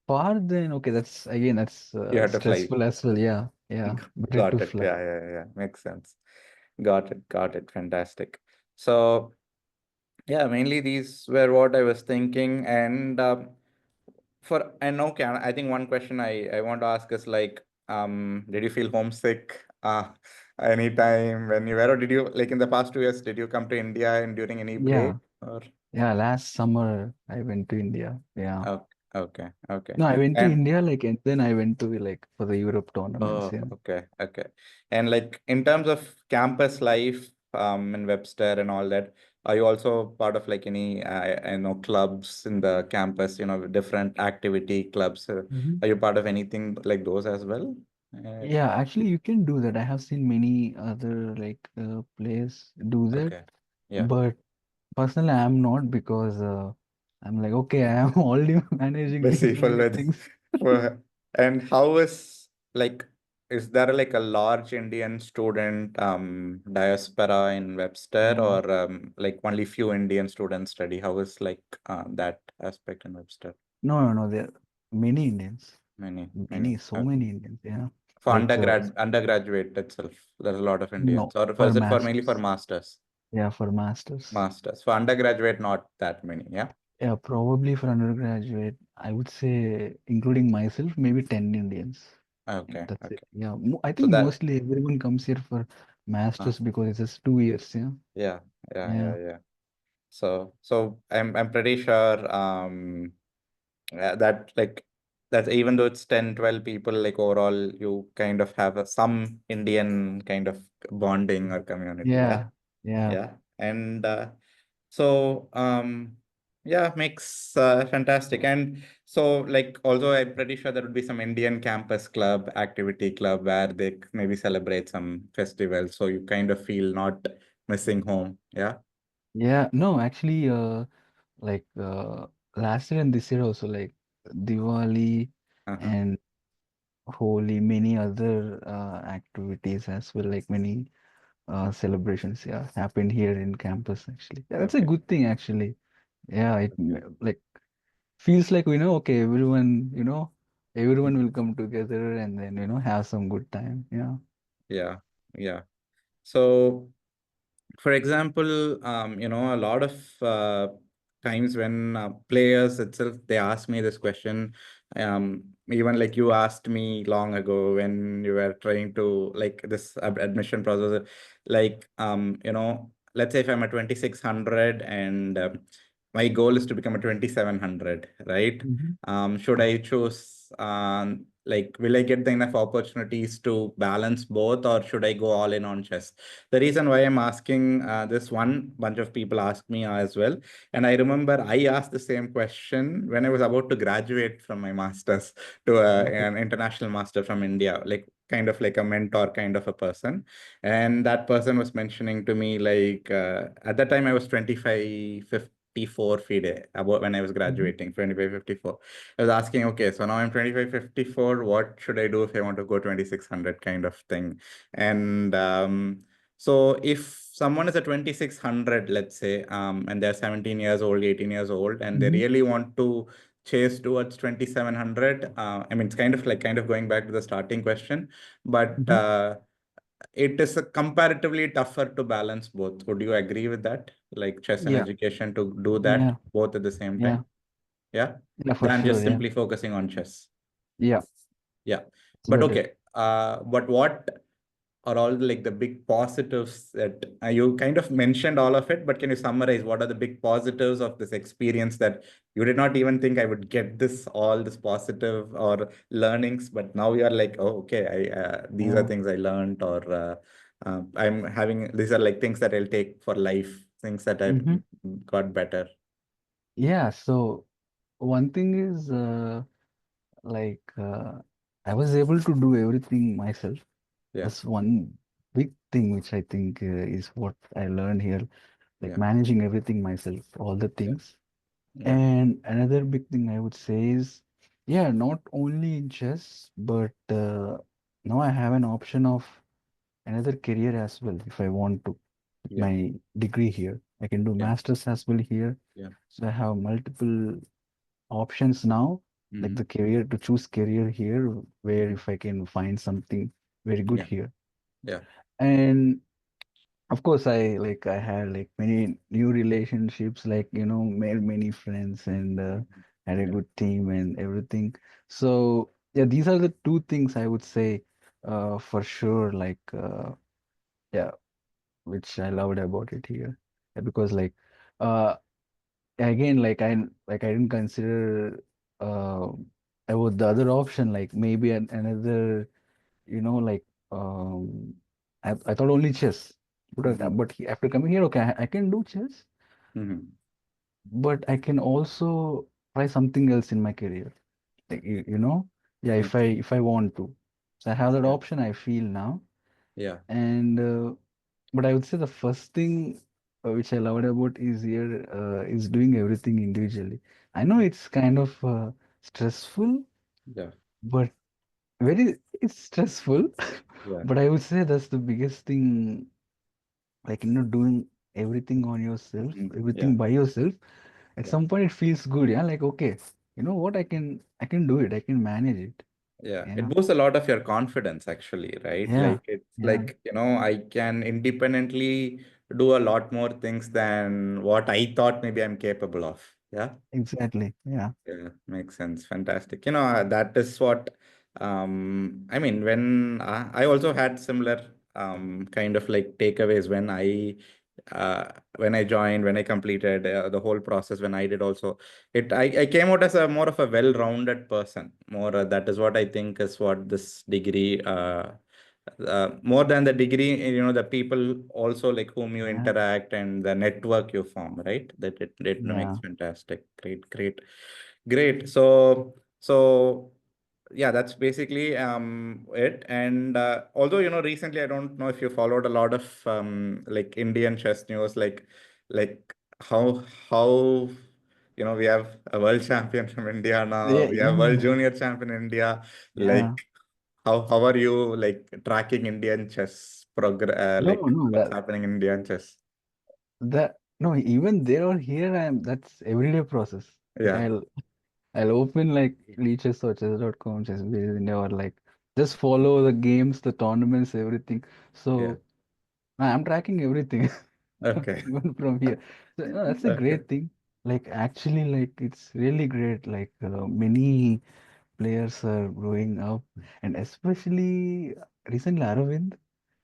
far then okay, that's again that's you have to fly. stressful as well. Yeah, yeah, better to Got it. fly. Yeah. Makes sense. Got it. Fantastic. So yeah, mainly these were what I was thinking. And okay, I think one question I want to ask is like, did you feel homesick anytime when you were, or did you, like, in the past 2 years, did you come to India and during any break Yeah. or? Yeah, last summer I went to India. Yeah. Okay, okay. No, I went to And India like and then I went to like for the Europe tournaments. oh, Yeah. okay. And like in terms of campus life, in Webster and all that, are you also part of like any, clubs in the campus, different activity clubs? Hmm. Are you part of anything like those as well? Uh, Yeah, actually you can do that. I have seen many other like players do that, okay. Yeah. but personally I'm not because I'm like okay, I am already managing Busy these full many with, things. and how is like is there like a large Indian student diaspora in Webster, Mm. or like only few Indian students study? How is like that aspect in Webster? No, no, no. There are many Indians. Many, many. Many, so Okay. many Indians. Yeah. For Like, undergraduate itself, there's a lot of Indians. no, Or for is it for mainly for masters. masters? Yeah, for masters. Masters. For undergraduate, not that many. Yeah. Yeah, probably for undergraduate, I would say, including myself, maybe 10 Indians. Yeah, Okay. that's it. Okay. Yeah, I So think that. mostly everyone comes here for Uh, masters because it's just 2 years. Yeah. yeah. Yeah. Yeah. Yeah. Yeah. So I'm pretty sure that like that even though it's 10, 12 people, like overall you kind of have some Indian kind of bonding or community. Yeah. Yeah. Yeah. Yeah. And so yeah, makes fantastic. And so like also I'm pretty sure there would be some Indian campus club, activity club where they maybe celebrate some festival. So you kind of feel not missing home. Yeah. Yeah. No, actually, like last year and this year also, like Diwali Uh-huh. and Holi, many other activities as well, like many celebrations, yeah, happened here in campus actually. Yeah, that's a Okay. good thing actually. Yeah, Okay. like feels like we know, okay, everyone will come together and then, have some good time. Yeah. Yeah. Yeah. So for example, a lot of times when players itself, they ask me this question, even like you asked me long ago when you were trying to like this admission process, like, let's say if I'm a 2600 and my goal is to become a 2700, right? Hmm. Should I choose, like, will I get the enough opportunities to balance both, or should I go all in on chess? The reason why I'm asking this, one bunch of people asked me as well. And I remember I asked the same question when I was about to graduate from my master's to Okay. an international master from India, like kind of like a mentor kind of a person. And that person was mentioning to me, like, at that time I was 25, 54 FIDE, about when I was Hmm. graduating, 25, 54. I was asking, okay, so now I'm 25, 54. What should I do if I want to go 2600 kind of thing? And so if someone is a 2600, let's say, and they're 17 years old, 18 years old, and they Hmm. really want to chase towards 2700, I mean, it's kind of going back to the starting question, but Hmm. it is a comparatively tougher to balance both. Would you agree with that? Like chess and Yeah. education to do that Yeah. both at the same Yeah. time? Yeah. Yeah, for Than sure. just Yeah. simply focusing on chess. Yeah. Yeah. It's But better. okay. But what are all like the big positives that you kind of mentioned all of it, but can you summarize what are the big positives of this experience that you did not even think I would get this, all this positive or learnings, but now you're like, oh, okay, these are Yeah. things I learned, or I'm having, these are like things that I'll take for life, things that I've Hmm. got better. Yeah. So one thing is like I was able to do everything myself. Yeah. That's one big thing which I think is what I learned here, like Yeah. managing everything myself, all the Yeah. things. Yeah. And another big thing I would say is, yeah, not only in chess, but now I have an option of another career as well if I want to. With Yeah. my degree here, I can do Yeah. masters as well here. Yeah. So I have multiple options now, like Hmm. the career to choose career here, where Hmm. if I can find something very good Yeah. here. Yeah. And of course, I had like many new relationships, like made many friends and had a Yeah. good team and everything. So yeah, these are the two things I would say for sure. Like yeah, which I loved about it here. Yeah, because uh again, I didn't consider uh about the other option, like maybe another, like I thought only chess. Hmm. After coming here, okay, I can do chess, Hmm. but I can also try something else in my career. Like yeah, Okay. if I want to. So I have that Yeah. option, I feel now. Yeah. And but I would say the first thing which I loved about is here is doing everything individually. I know it's kind of stressful, Yeah. but very, it's stressful, Yeah. but I would say that's the biggest thing, like, doing everything on yourself, Yeah. everything by yourself. At Yeah. some point, it feels good, yeah, like, okay, you know what, I can do it, I can manage it. Yeah, it Yeah, boosts a lot of your confidence actually, right? yeah, Like it's yeah, like, I can independently do a lot more things than what I thought maybe I'm capable of. Yeah. exactly. Yeah, Yeah, makes sense. Fantastic. That is what, I mean, when I also had similar kind of like takeaways when I joined, when I completed the whole process, when I did also I came out as a more of a well-rounded person. More that is what I think is what this degree more than the degree, the people also like whom you yeah, interact and the network you form, right? That it makes yeah. fantastic. Great, great, great. So yeah, that's basically it. And although recently I don't know if you followed a lot of like Indian chess news, like how we have a world champion from India now. Yeah, We have world yeah, junior champion in India. yeah. Like how are you like tracking Indian chess No, like no, what's happening in Indian chess? no, even there or here, that's everyday process. Like, Yeah, I'll open like leeches or chess.com, chess India, or like just follow the games, the tournaments, everything. yeah. So I'm tracking everything, Okay. even from here. So that's a Okay. great thing. Like, actually, like, it's really great. Like, many players are growing up, and especially recently Aravind.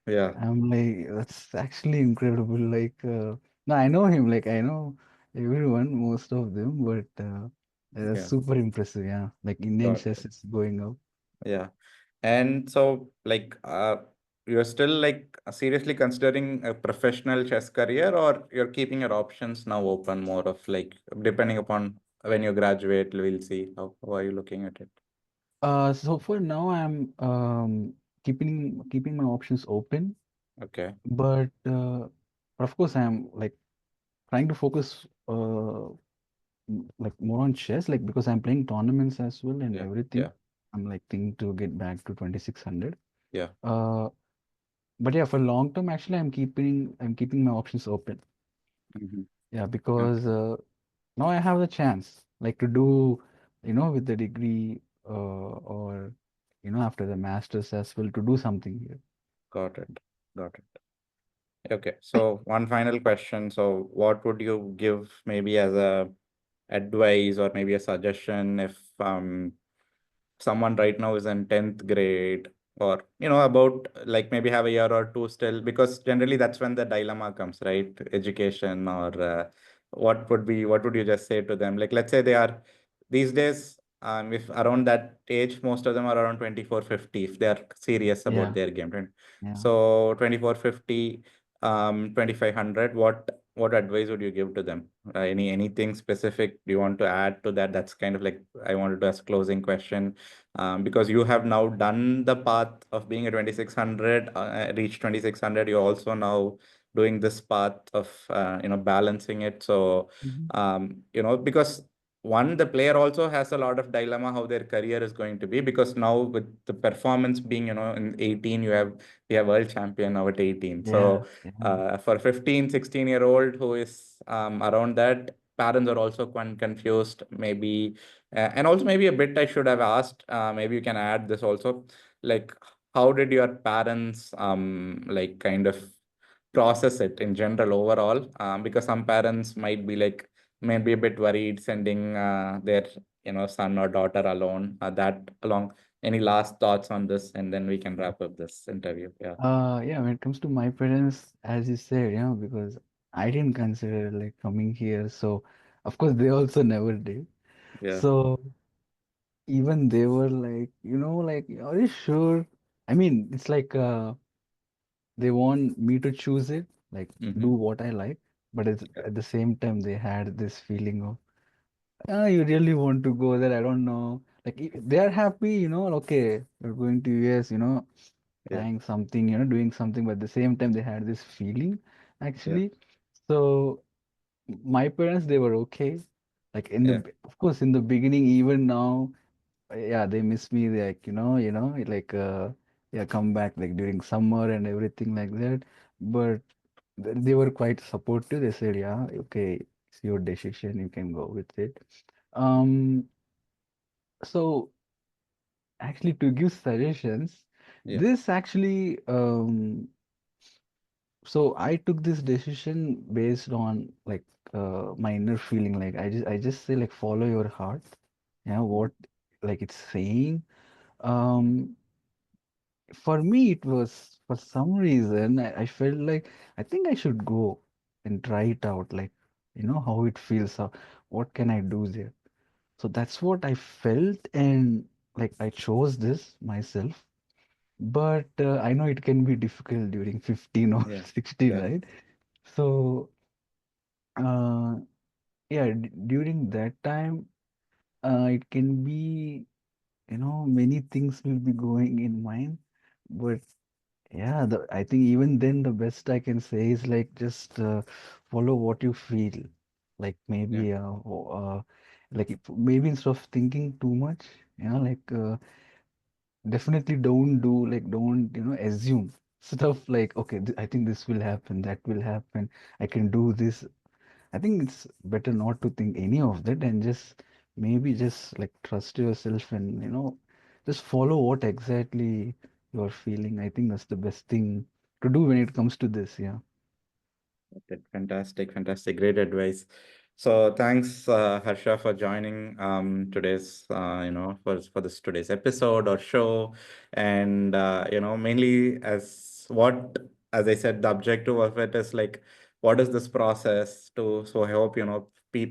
Yeah, I'm like, that's actually incredible. Like, no, I know him. Like, I know everyone, most of them, but that's yeah. super impressive. Yeah, like Indian Got chess it. is going up. Yeah. And so, like, you're still like seriously considering a professional chess career, or you're keeping your options now open, more of like depending upon when you graduate, we'll see how are you looking at it. So for now, I'm keeping my options open, Okay. but of course, I'm like trying to focus like more on chess, like because I'm playing tournaments as well and Yeah. everything. Yeah. I'm like thinking to get back to 2600. Yeah. Uh, but yeah, for long term, actually, I'm keeping my options open. Hmm. Yeah, Okay. because now I have the chance, like to do, with the degree or after the masters as well to do something here. Got it. Got it. Okay. So one final question. So what would you give maybe as a advice or maybe a suggestion if someone right now is in 10th grade, or about like maybe have a year or two still, because generally that's when the dilemma comes, right? Education, or what would you just say to them? Like, let's say they are these days, if around that age, most of them are around 2450 if they are serious about Yeah, their game, right? yeah. So 2450, 2500, what advice would you give to them? Anything specific do you want to add to that? That's kind of like I wanted to ask closing question, because you have now done the path of being a 2600, reach 2600. You're also now doing this path of balancing it. So Mhm. because one, the player also has a lot of dilemma how their career is going to be, because now with the performance being in 18, we have world champion now at 18. Yeah, So yeah. for 15, 16-year old who is around that, parents are also confused maybe. And also maybe a bit I should have asked, maybe you can add this also, like how did your parents like kind of process it in general overall? Because some parents might be like maybe a bit worried sending their son or daughter alone, that along. Any last thoughts on this, and then we can wrap up this interview. Yeah. Yeah, when it comes to my parents, as you said, because I didn't consider like coming here, so of course they also never did. Yeah. So even they were like, like, are you sure? I mean, it's like they want me to choose it, like do Mm-hmm. what I like, but Yeah. at the same time they had this feeling of, you really want to go there? I don't know. Like, they are happy, okay, you're going to US, Yeah. trying something, doing something, but at the same time they had this feeling Yeah. actually. So my parents, they were okay. Like, Yeah. of course, in the beginning, even now, yeah, they miss me like, like yeah, come back like during summer and everything like that. But they were quite supportive. They said, yeah, okay, it's your decision, you can go with it. Um, so actually to give suggestions, Yeah, this actually so I took this decision based on like my inner feeling. Like I just say like follow your heart. Yeah, yeah, what like it's saying. Um, for me, it was for some reason I felt like I think I should go and try it out, like how it feels. What can I do there? So that's what I felt, and like I chose this myself. But I know it can be difficult during 15 or yeah, 16, yeah. right? So uh, yeah, during that time, it can be, many things will be going in mind, but yeah, I think even then the best I can say is like just follow what you feel. Like Yeah. maybe like maybe instead of thinking too much, like definitely don't do like don't assume stuff like okay, I think this will happen, that will happen, I can do this. I think it's better not to think any of that and just maybe just like trust yourself and just follow what exactly you're feeling. I think that's the best thing to do when it comes to this. Yeah. Okay, fantastic, fantastic, great advice. So thanks, Harsha, for joining today's, for this today's episode or show, and mainly as I said, the objective of it is like, what is this process to? So I hope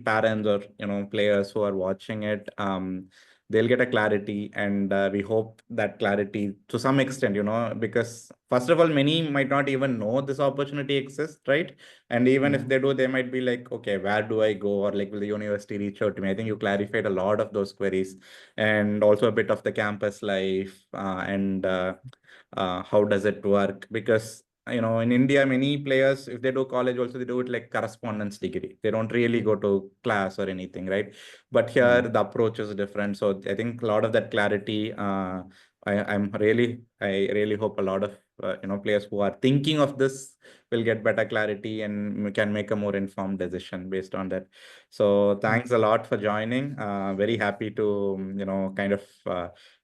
parents or players who are watching it, they'll get a clarity, and we hope that clarity to some extent, because first of all, many might not even know this opportunity exists, right? And even if Yeah. they do, they might be like, okay, where do I go? Or like, will the university reach out to me? I think you clarified a lot of those queries, and also a bit of the campus life, and how does it work? Because in India, many players, if they do college, also they do it like correspondence degree. They don't really go to class or anything, right? But here Yeah. the approach is different. So I think a lot of that clarity. I really hope a lot of players who are thinking of this will get better clarity and we can make a more informed decision based on that. So Mm. thanks a lot for joining. Very happy to kind of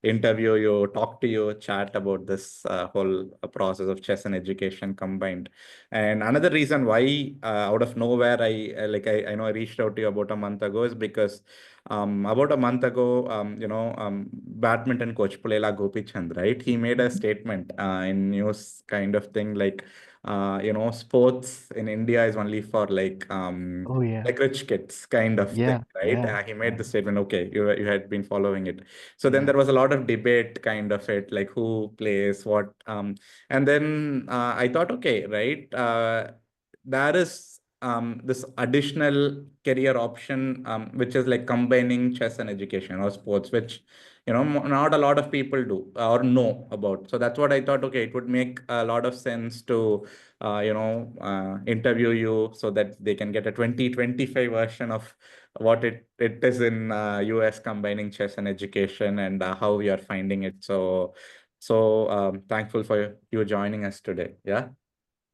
interview you, talk to you, chat about this whole process of chess and education combined. And another reason why out of nowhere I know I reached out to you about a month ago is because about a month ago, badminton coach Pulela Gopichand, right? He made a statement in news kind of thing like, sports in India is only for Oh yeah. like rich kids kind of thing, Yeah. right? Yeah. He made Yeah. the statement, okay, you had been following it. So then Yeah. there was a lot of debate kind of it, like who plays what. And then I thought, okay, right, there is this additional career option, which is like combining chess and education or sports, which not a lot of people do or know about. So that's what I thought, okay, it would make a lot of sense to interview you so that they can get a 2025 version of what it is in US combining chess and education, and how we are finding it. So thankful for you joining us today. Yeah.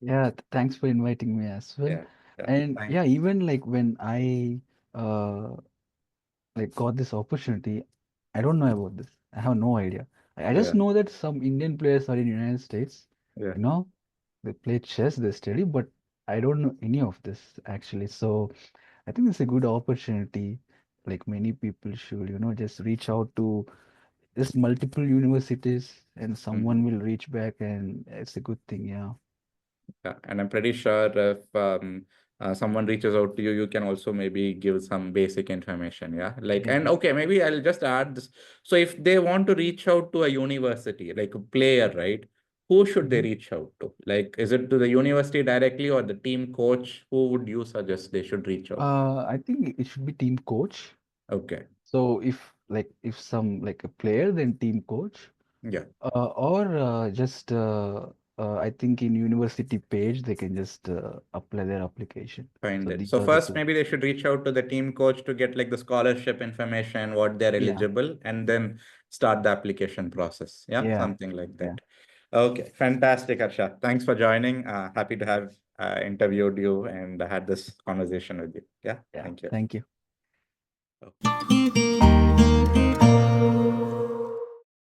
Yeah. Thanks for inviting me as well. Yeah. Yeah. And Thank. yeah, even like when I uh like got this opportunity, I don't know about this. I have no idea. I just Yeah. know that some Indian players are in United States, Yeah. you know, they play chess, they study, but I don't know any of this actually. So I think it's a good opportunity. Like many people should, just reach out to just multiple universities and someone Mhm. will reach back and it's a good thing. Yeah. Yeah, and I'm pretty sure if someone reaches out to you, you can also maybe give some basic information. Yeah, like, Yeah. and okay, maybe I'll just add this. So if they want to reach out to a university, like a player, right? Who should they Mhm. reach out to? Like, is it to the university directly or the team coach? Who would you suggest they should reach out? I think it should be team coach. Okay. So if some like a player, then team coach. Yeah. Or just I think in university page they can just apply their application. Find So it. these So are the first, two. maybe they should reach out to the team coach to get like the scholarship information, what they're Yeah, eligible, and then start the application process. Yeah, yeah, something like yeah, that. Okay, fantastic, Harsha. Thanks for joining. Happy to have interviewed you and had this conversation with you. Yeah, yeah. thank you. Thank you.